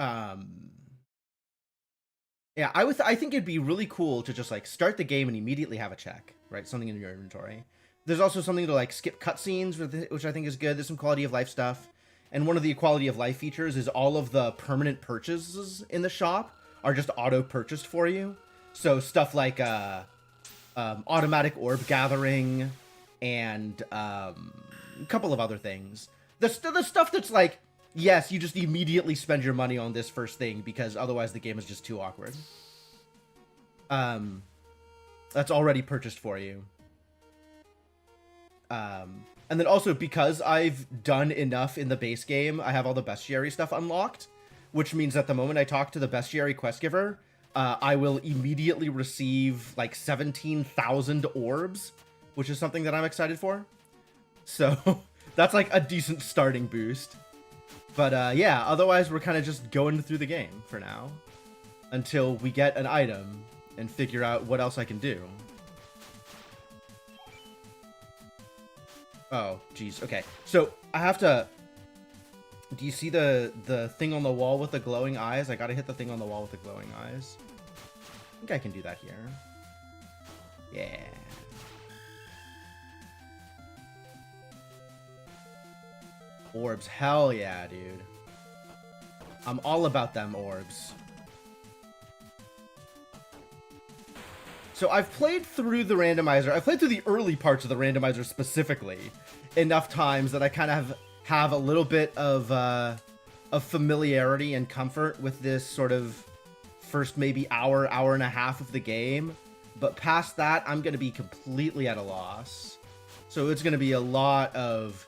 Um, yeah, I think it'd be really cool to just like start the game and immediately have a check, right? Something in your inventory. There's also something to like skip cutscenes, which I think is good. There's some quality of life stuff. And one of the quality of life features is all of the permanent purchases in the shop are just auto purchased for you. So stuff like automatic orb gathering and a couple of other things. The stuff that's like, yes, you just immediately spend your money on this first thing because otherwise the game is just too awkward. That's already purchased for you. And then also, because I've done enough in the base game, I have all the bestiary stuff unlocked, which means that the moment I talk to the bestiary quest giver, I will immediately receive like 17,000 orbs, which is something that I'm excited for. So that's like a decent starting boost. But yeah, otherwise we're kind of just going through the game for now until we get an item and figure out what else I can do. Oh, geez. Okay. So I have to... Do you see the thing on the wall with the glowing eyes? I gotta hit the thing on the wall with the glowing eyes. I think I can do that here. Yeah. Orbs. Hell yeah, dude. I'm all about them orbs. So I've played through the randomizer. I've played through the early parts of the randomizer specifically enough times that I kind of have a little bit of familiarity and comfort with this sort of first maybe hour and a half of the game. But past that, I'm going to be completely at a loss. So it's going to be a lot of,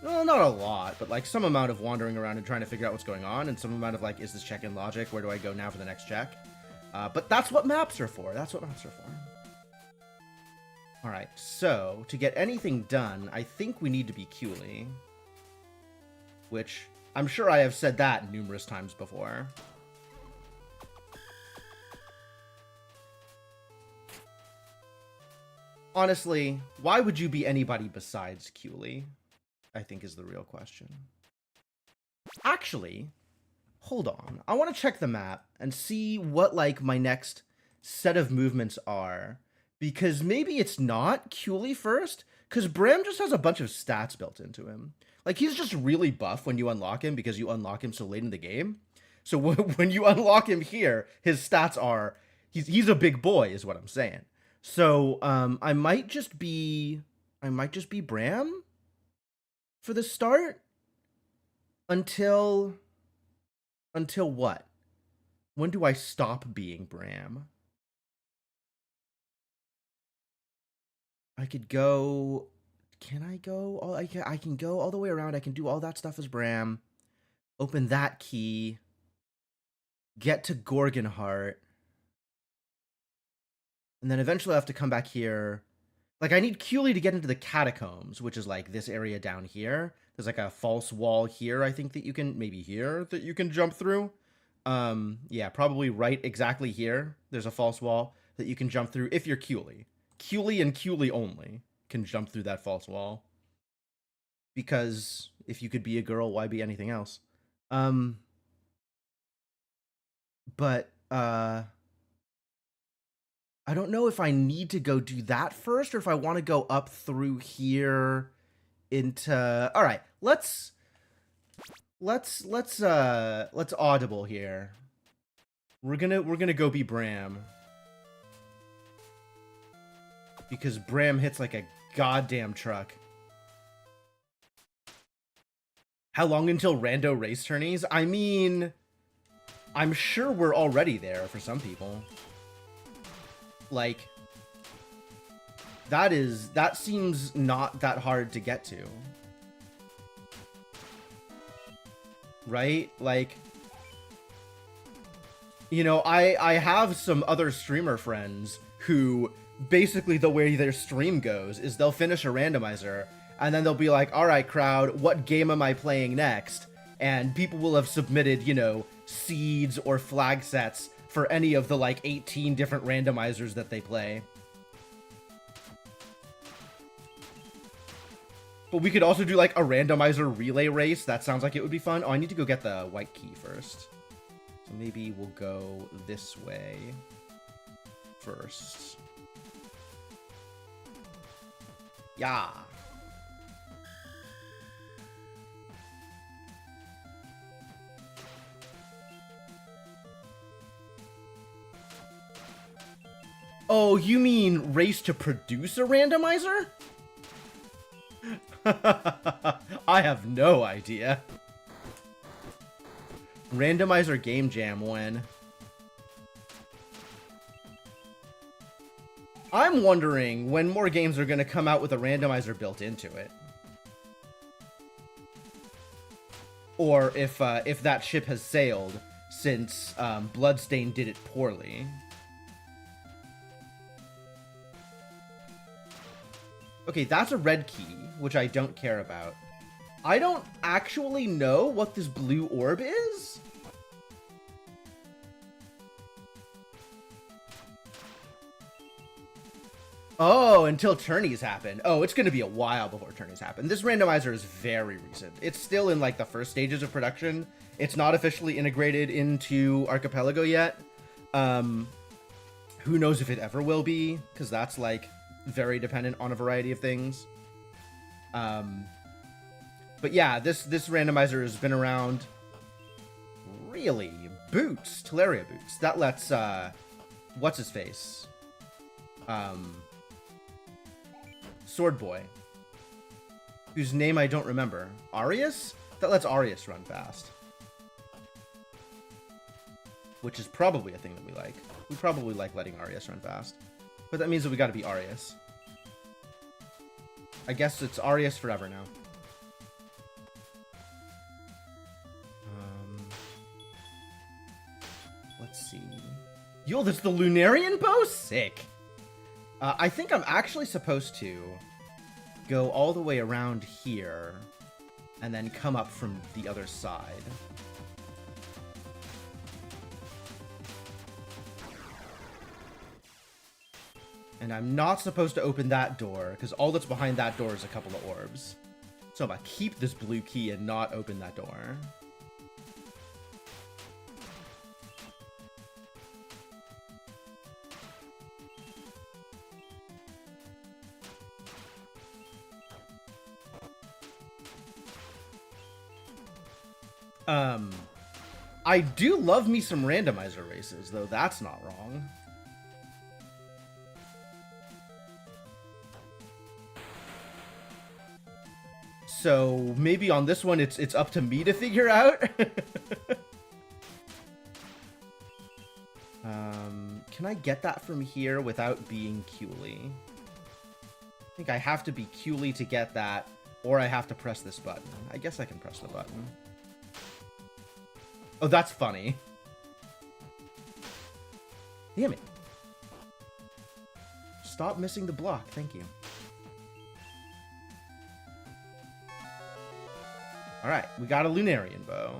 well, not a lot, but like some amount of wandering around and trying to figure out what's going on, and some amount of like, is this check in logic? Where do I go now for the next check? But that's what maps are for. That's what maps are for. Alright, so to get anything done, I think we need to be Cooley. Which, I'm sure I have said that numerous times before. Honestly, why would you be anybody besides Cooley? I think is the real question. Actually, hold on. I want to check the map and see what, like, my next set of movements are. Because maybe it's not Cooley first. Because Bram just has a bunch of stats built into him. Like, he's just really buff when you unlock him because you unlock him so late in the game. So when you unlock him here, his stats are... He's a big boy, is what I'm saying. So, I might just be Bram for the start until what? When do I stop being Bram? I could go... Can I go? I can go all the way around. I can do all that stuff as Bram. Open that key. Get to Gorgonheart. And then eventually I have to come back here. Like, I need Cooley to get into the catacombs, which is like this area down here. There's like a false wall here, I think, that you can... Maybe here, that you can jump through. Yeah, probably right exactly here. There's a false wall that you can jump through if you're Cooley. Cooley and Cooley only can jump through that false wall. Because if you could be a girl, why be anything else? But, I don't know if I need to go do that first or if I want to go up through here into... All right, let's audible here. We're gonna go be Bram. Because Bram hits like a goddamn truck. How long until rando race tourneys? I mean, I'm sure we're already there for some people. Like, that seems not that hard to get to. Right? Like, you know, I have some other streamer friends who basically the way their stream goes is they'll finish a randomizer and then they'll be like, all right, crowd, what game am I playing next? And people will have submitted, you know, seeds or flag sets for any of the like 18 different randomizers that they play. But we could also do like a randomizer relay race. That sounds like it would be fun. Oh, I need to go get the white key first. So maybe we'll go this way first. Yeah. Oh, you mean race to produce a randomizer? I have no idea. Randomizer game jam when? I'm wondering when more games are going to come out with a randomizer built into it. Or if that ship has sailed since Bloodstain did it poorly. Okay, that's a red key, which I don't care about. I don't actually know what this blue orb is. Oh, until tourneys happen. Oh, it's going to be a while before tourneys happen. This randomizer is very recent. It's still in, like, the first stages of production. It's not officially integrated into Archipelago yet. Who knows if it ever will be, because that's, like, very dependent on a variety of things. But yeah, this randomizer has been around. Really? Boots. Teleria boots. That lets, what's his face? Sword Boy. Whose name I don't remember. Arius? That lets Arius run fast. Which is probably a thing that we like. We probably like letting Arius run fast. But that means that we gotta be Arius. I guess it's Arius forever now. Let's see. Yo, that's the Lunarian bow? Sick. I think I'm actually supposed to go all the way around here and then come up from the other side. And I'm not supposed to open that door, because all that's behind that door is a couple of orbs. So I'm going to keep this blue key and not open that door. I do love me some randomizer races, though that's not wrong. So maybe on this one it's up to me to figure out. Can I get that from here without being Cooley? I think I have to be Cooley to get that, or I have to press this button. I guess I can press the button. Oh, that's funny. Damn it. Stop missing the block. Thank you. Alright, we got a Lunarian bow.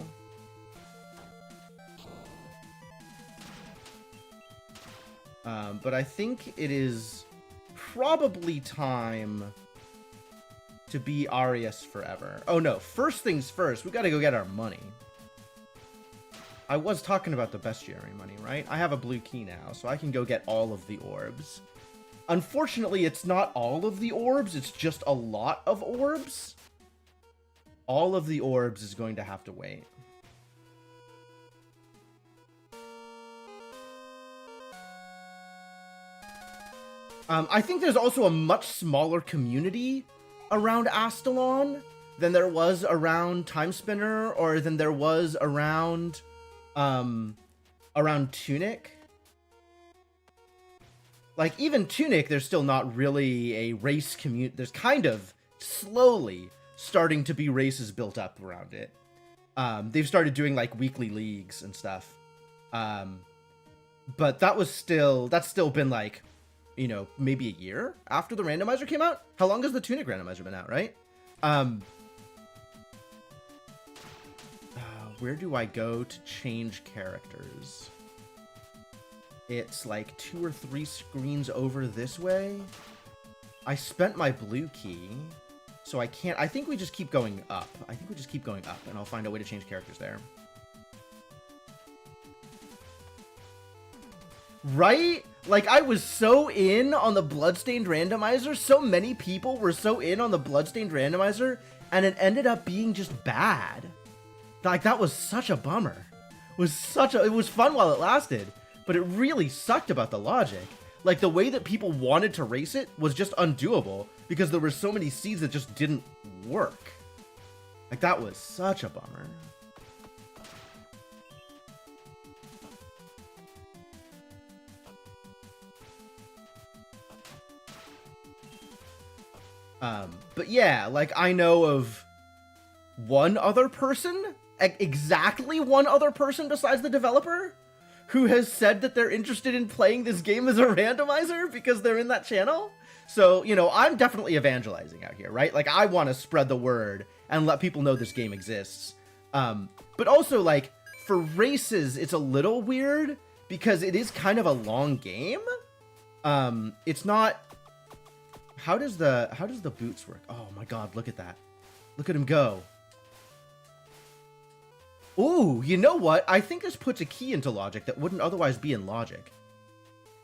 But I think it is probably time to be Arius forever. Oh no, first things first, we gotta go get our money. I was talking about the bestiary money, right? I have a blue key now, so I can go get all of the orbs. Unfortunately, it's not all of the orbs, it's just a lot of orbs. All of the orbs is going to have to wait. I think there's also a much smaller community around Astalon than there was around Timespinner, or than there was around Tunic. Like, even Tunic, there's still not really a race community. There's kind of slowly starting to be races built up around it. They've started doing, like, weekly leagues and stuff. But that's still been, like, you know, maybe a year after the randomizer came out. How long has the Tunic randomizer been out, right? Where do I go to change characters? It's like 2 or 3 screens over this way. I spent my blue key, so I can't. I think we just keep going up. And I'll find a way to change characters there. Right? Like, I was so in on the Bloodstained randomizer. So many people were so in on the Bloodstained randomizer, and it ended up being just bad. Like, that was such a bummer. It was fun while it lasted, but it really sucked about the logic. Like, the way that people wanted to race it was just undoable because there were so many seeds that just didn't work. Like, that was such a bummer. But yeah, like, I know of one other person, exactly one other person besides the developer, who has said that they're interested in playing this game as a randomizer because they're in that channel. So, you know, I'm definitely evangelizing out here, right? Like, I want to spread the word and let people know this game exists. But also, like, for races, it's a little weird because it is kind of a long game. It's not... How does the boots work? Oh my god, look at that. Look at him go. Ooh, you know what? I think this puts a key into logic that wouldn't otherwise be in logic.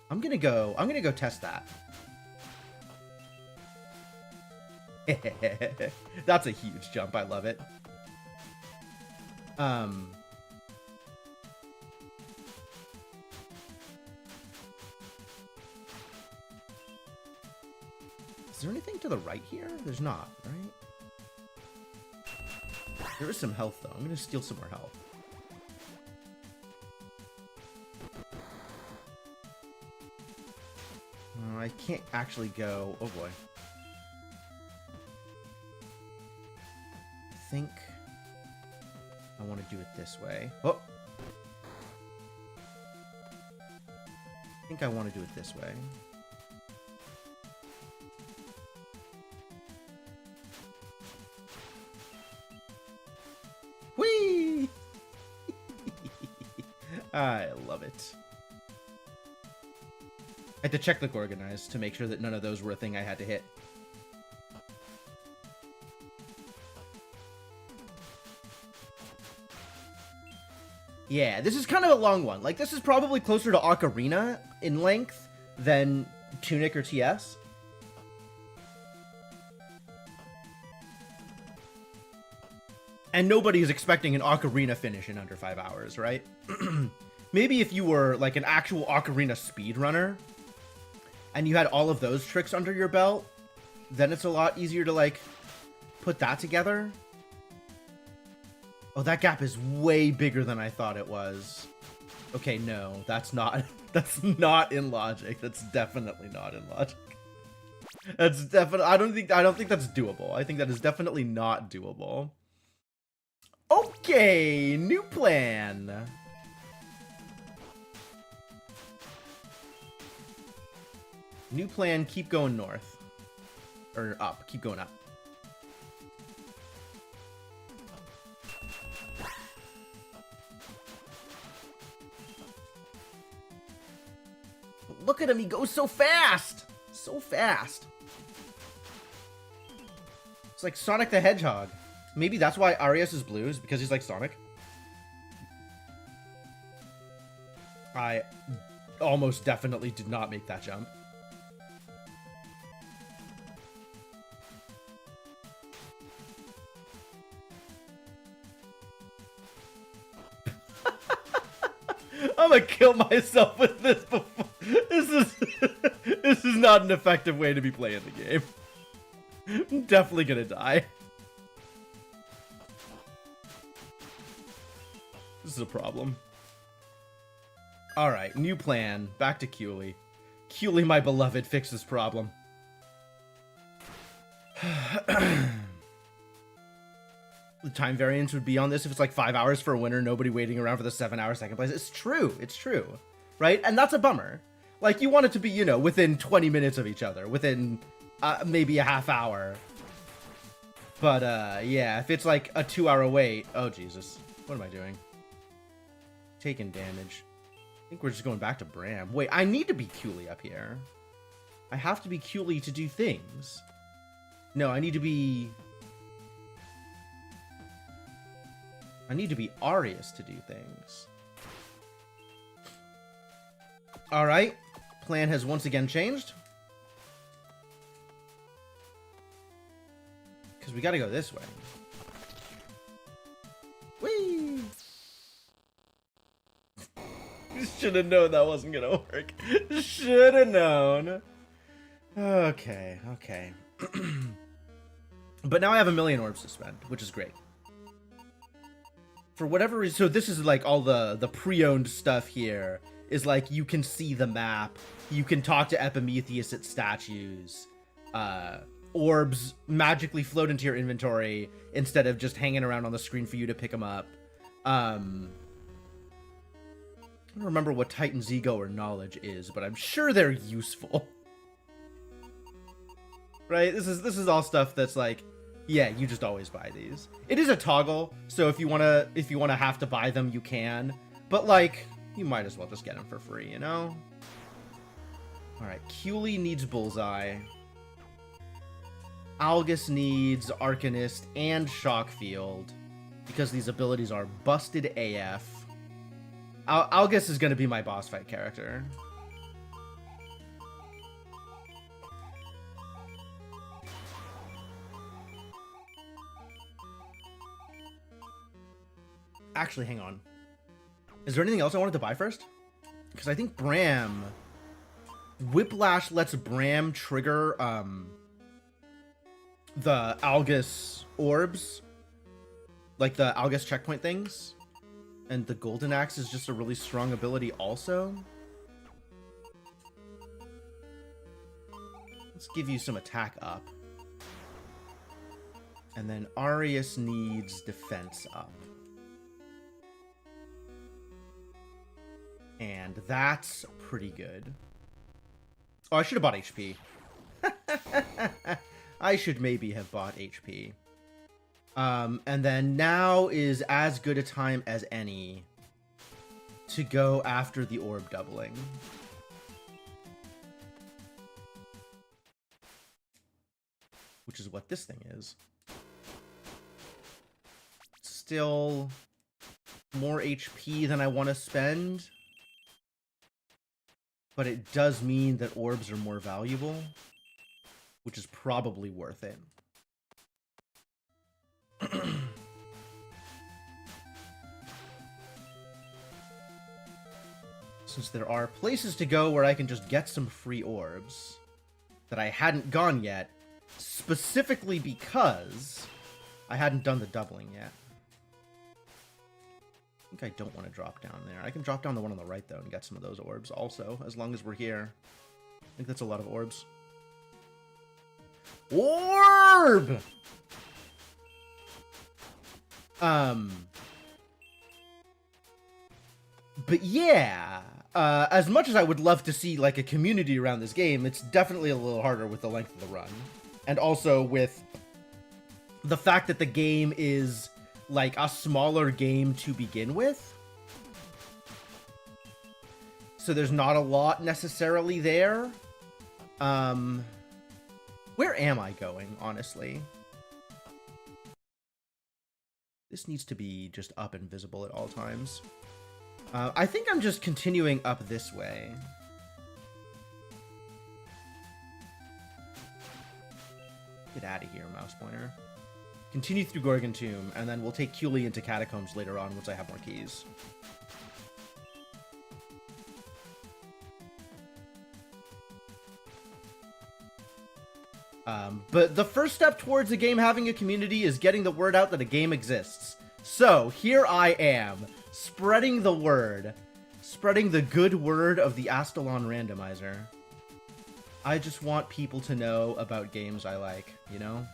I'm gonna go test that. That's a huge jump. I love it. Is there anything to the right here? There's not, right? There is some health, though. I'm going to steal some more health. I can't actually go... Oh, boy. I think I want to do it this way. Oh! I think I want to do it this way. Whee! I love it. I had to check the organized to make sure that none of those were a thing I had to hit. Yeah, this is kind of a long one. Like, this is probably closer to Ocarina in length than Tunic or TS. And nobody is expecting an Ocarina finish in under 5 hours, right? Maybe if you were, like, an actual Ocarina speedrunner, and you had all of those tricks under your belt, then it's a lot easier to, like, put that together. Oh, that gap is way bigger than I thought it was. Okay, no, that's not in logic. That's definitely not in logic. That's definitely, I don't think that's doable. I think that is definitely not doable. Okay, new plan. New plan, keep going north. Or up, keep going up. Look at him, he goes so fast! So fast. It's like Sonic the Hedgehog. Maybe that's why Arias is blue, is because he's like Sonic. I almost definitely did not make that jump. I'm gonna kill myself with this before. This is not an effective way to be playing the game. I'm definitely gonna die. This is a problem. Alright, new plan. Back to Cooley. Cooley, my beloved, fix this problem. The time variance would be on this if it's like 5 hours for a winner, nobody waiting around for the 7-hour second place. It's true. It's true. Right? And that's a bummer. Like, you want it to be, you know, within 20 minutes of each other. Within maybe a half hour. But, yeah, if it's like a 2-hour wait... Oh, Jesus. What am I doing? Taking damage. I think we're just going back to Bram. Wait, I need to be Cooley up here. I have to be Cooley to do things. No, I need to be Arias to do things. All right. Plan has once again changed. Because we got to go this way. Whee! Should have known that wasn't going to work. Should have known. Okay, okay. But now I have 1,000,000 orbs to spend, which is great. For whatever reason, so this is like all the pre-owned stuff here is like you can see the map, you can talk to Epimetheus at statues, orbs magically float into your inventory instead of just hanging around on the screen for you to pick them up. I don't remember what Titan's ego or knowledge is, but I'm sure they're useful. Right? This is all stuff that's like, yeah, you just always buy these. It is a toggle, so if you wanna have to buy them, you can. But like, you might as well just get them for free, you know? Alright, Cooley needs Bullseye. Algus needs Arcanist and Shock Field, because these abilities are busted AF. Algus is gonna be my boss fight character. Actually, hang on. Is there anything else I wanted to buy first? Because I think Bram... Whiplash lets Bram trigger, the Algus orbs. Like the Algus checkpoint things. And the Golden Axe is just a really strong ability also. Let's give you some attack up. And then Arius needs defense up. And that's pretty good. Oh, I should have bought HP. I should maybe have bought HP. And then now is as good a time as any to go after the orb doubling. Which is what this thing is. Still more HP than I want to spend. But it does mean that orbs are more valuable, which is probably worth it. Since there are places to go where I can just get some free orbs that I hadn't gone yet, specifically because I hadn't done the doubling yet. I think I don't want to drop down there. I can drop down the one on the right, though, and get some of those orbs also, as long as we're here. I think that's a lot of orbs. Orb! But yeah, as much as I would love to see, like, a community around this game, it's definitely a little harder with the length of the run. And also with the fact that the game is like a smaller game to begin with. So there's not a lot necessarily there. Where am I going, honestly? This needs to be just up and visible at all times. I think I'm just continuing up this way. Get out of here, mouse pointer. Continue through Gorgon Tomb, and then we'll take Cooley into Catacombs later on once I have more keys. But the first step towards a game having a community is getting the word out that a game exists. So, here I am, spreading the word. Spreading the good word of the Astalon Randomizer. I just want people to know about games I like, you know?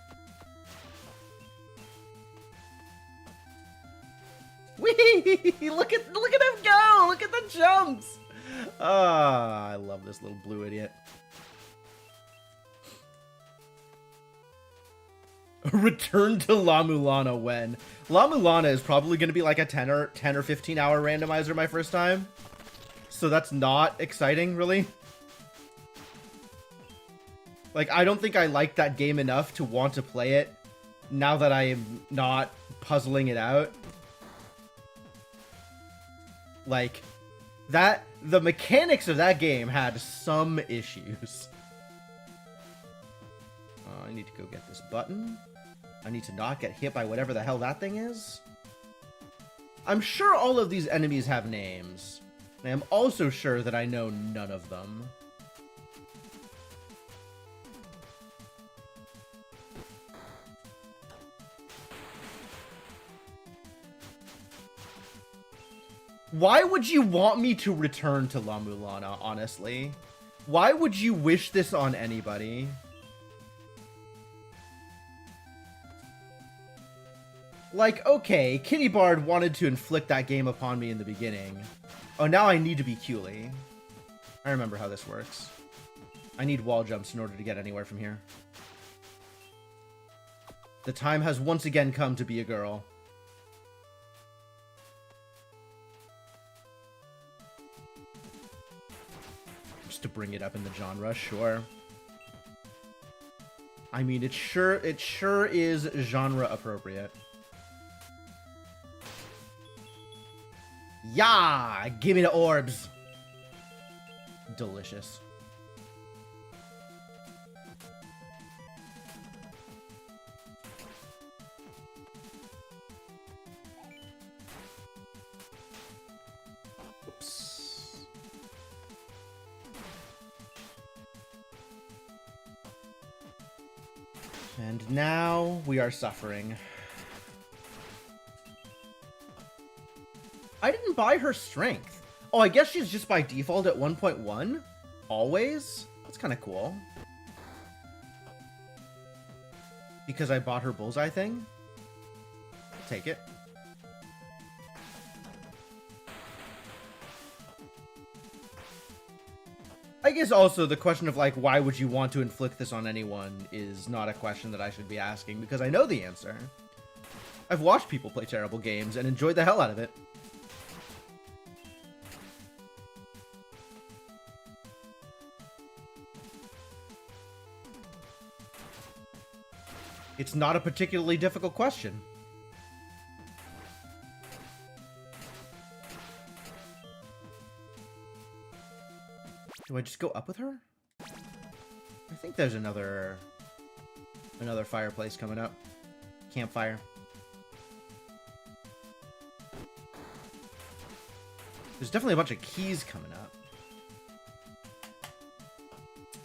Whee! Look at him go! Look at the jumps! Ah, I love this little blue idiot. Return to La Mulana when? La Mulana is probably going to be like a 10 or 15 hour randomizer my first time. So that's not exciting, really. Like, I don't think I like that game enough to want to play it now that I am not puzzling it out. Like, The mechanics of that game had some issues. I need to go get this button. I need to not get hit by whatever the hell that thing is. I'm sure all of these enemies have names. I am also sure that I know none of them. Why would you want me to return to La Mulana, honestly? Why would you wish this on anybody? Like, okay, Kitty Bard wanted to inflict that game upon me in the beginning. Oh, now I need to be Cooley. I remember how this works. I need wall jumps in order to get anywhere from here. The time has once again come to be a girl. Just to bring it up in the genre, sure. I mean, it sure is genre appropriate. Yeah, give me the orbs. Delicious. Oops. And now we are suffering. I didn't buy her strength. Oh, I guess she's just by default at 1.1? Always? That's kind of cool. Because I bought her bullseye thing? Take it. I guess also the question of, like, why would you want to inflict this on anyone is not a question that I should be asking, because I know the answer. I've watched people play terrible games and enjoyed the hell out of it. It's not a particularly difficult question. Do I just go up with her? I think there's another fireplace coming up. Campfire. There's definitely a bunch of keys coming up.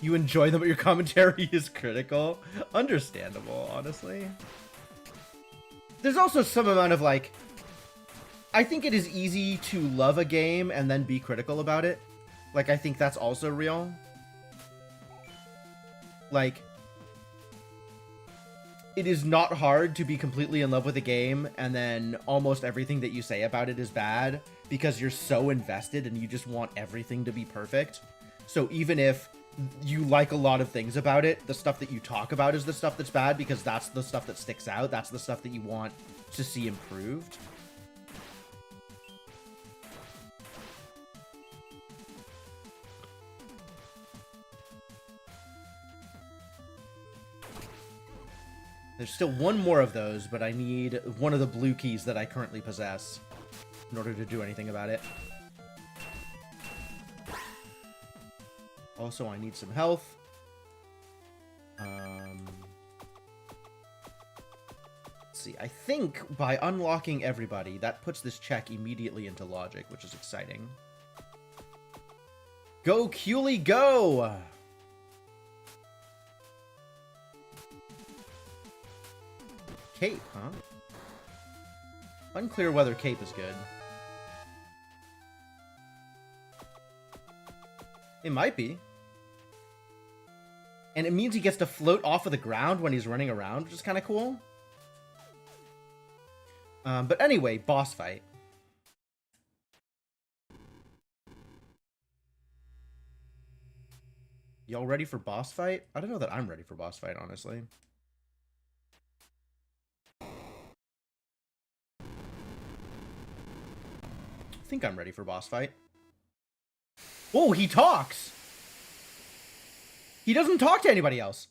You enjoy them, but your commentary is critical. Understandable, honestly. There's also some amount of, like... I think it is easy to love a game and then be critical about it. Like, I think that's also real. Like... It is not hard to be completely in love with a game and then almost everything that you say about it is bad because you're so invested and you just want everything to be perfect. So even if you like a lot of things about it, the stuff that you talk about is the stuff that's bad because that's the stuff that sticks out. That's the stuff that you want to see improved. There's still one more of those, but I need one of the blue keys that I currently possess in order to do anything about it. Also, I need some health. Let's see. I think by unlocking everybody, that puts this check immediately into logic, which is exciting. Go, Cooley, go! Cape, huh? Unclear whether cape is good. It might be. And it means he gets to float off of the ground when he's running around, which is kind of cool. But anyway, boss fight. Y'all ready for boss fight? I don't know that I'm ready for boss fight, honestly. I think I'm ready for boss fight. Oh, he talks! He doesn't talk to anybody else.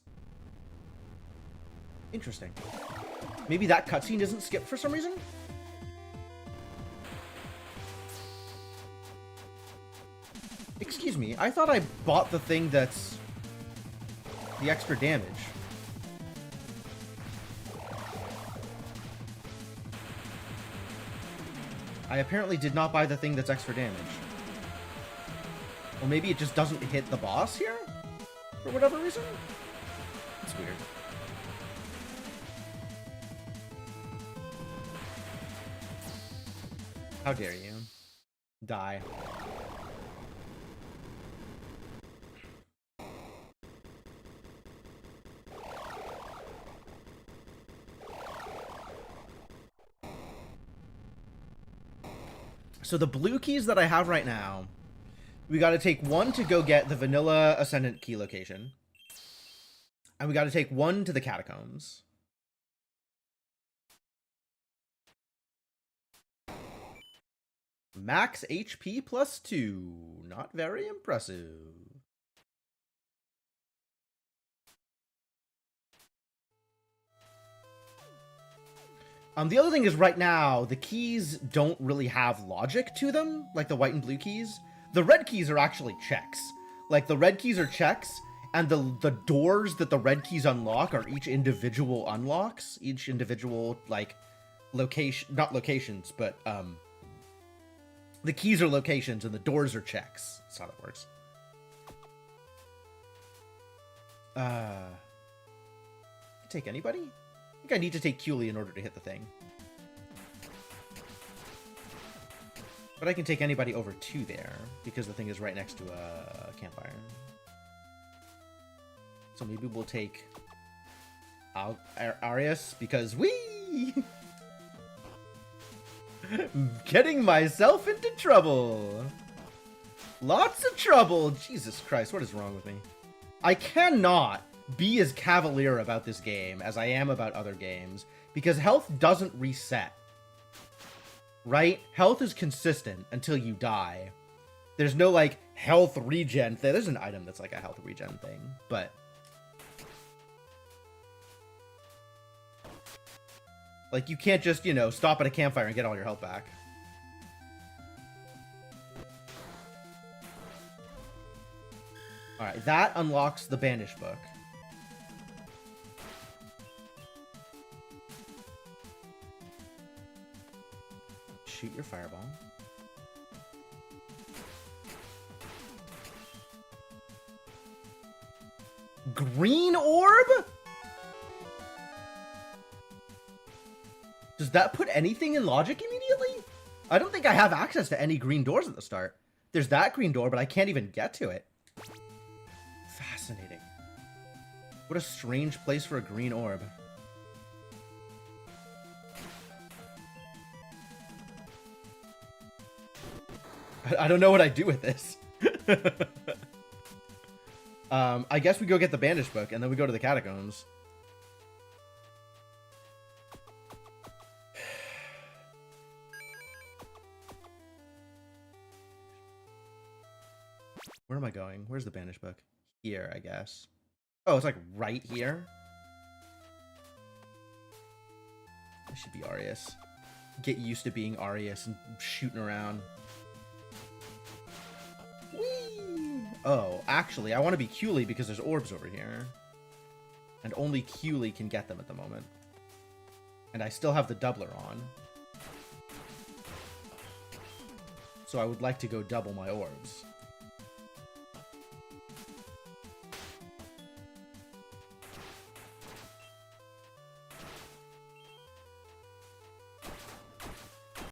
Interesting. Maybe that cutscene isn't skipped for some reason? Excuse me, I thought I bought the thing that's the extra damage. I apparently did not buy the thing that's extra damage. Or maybe it just doesn't hit the boss here? For whatever reason? It's weird. How dare you? Die. So the blue keys that I have right now, we got to take one to go get the vanilla ascendant key location. And we got to take one to the catacombs. Max HP +2. Not very impressive. The other thing is right now, the keys don't really have logic to them, like the white and blue keys. The red keys are actually checks. Like, the red keys are checks, and the doors that the red keys unlock are each individual unlocks. Each individual, like, location, not locations, but, the keys are locations and the doors are checks. That's how that works. Take anybody? I think I need to take Cooley in order to hit the thing. But I can take anybody over to there, because the thing is right next to a campfire. So maybe we'll take Arius, because whee! Getting myself into trouble. Lots of trouble. Jesus Christ, what is wrong with me? I cannot be as cavalier about this game as I am about other games, because health doesn't reset. Right? Health is consistent until you die. There's no, like, health regen thing. There's an item that's like a health regen thing, but... like, you can't just, you know, stop at a campfire and get all your health back. Alright, that unlocks the Banish Book. Shoot your fireball. Green orb? Does that put anything in logic immediately? I don't think I have access to any green doors at the start. There's that green door, but I can't even get to it. Fascinating. What a strange place for a green orb. I don't know what I do with this. I guess we go get the Banish Book, and then we go to the catacombs. Where am I going? Where's the Banish Book? Here, I guess. Oh, it's like right here? I should be Arius. Get used to being Arius and shooting around. Whee! Oh, actually, I want to be Cooley because there's orbs over here. And only Cooley can get them at the moment. And I still have the doubler on. So I would like to go double my orbs.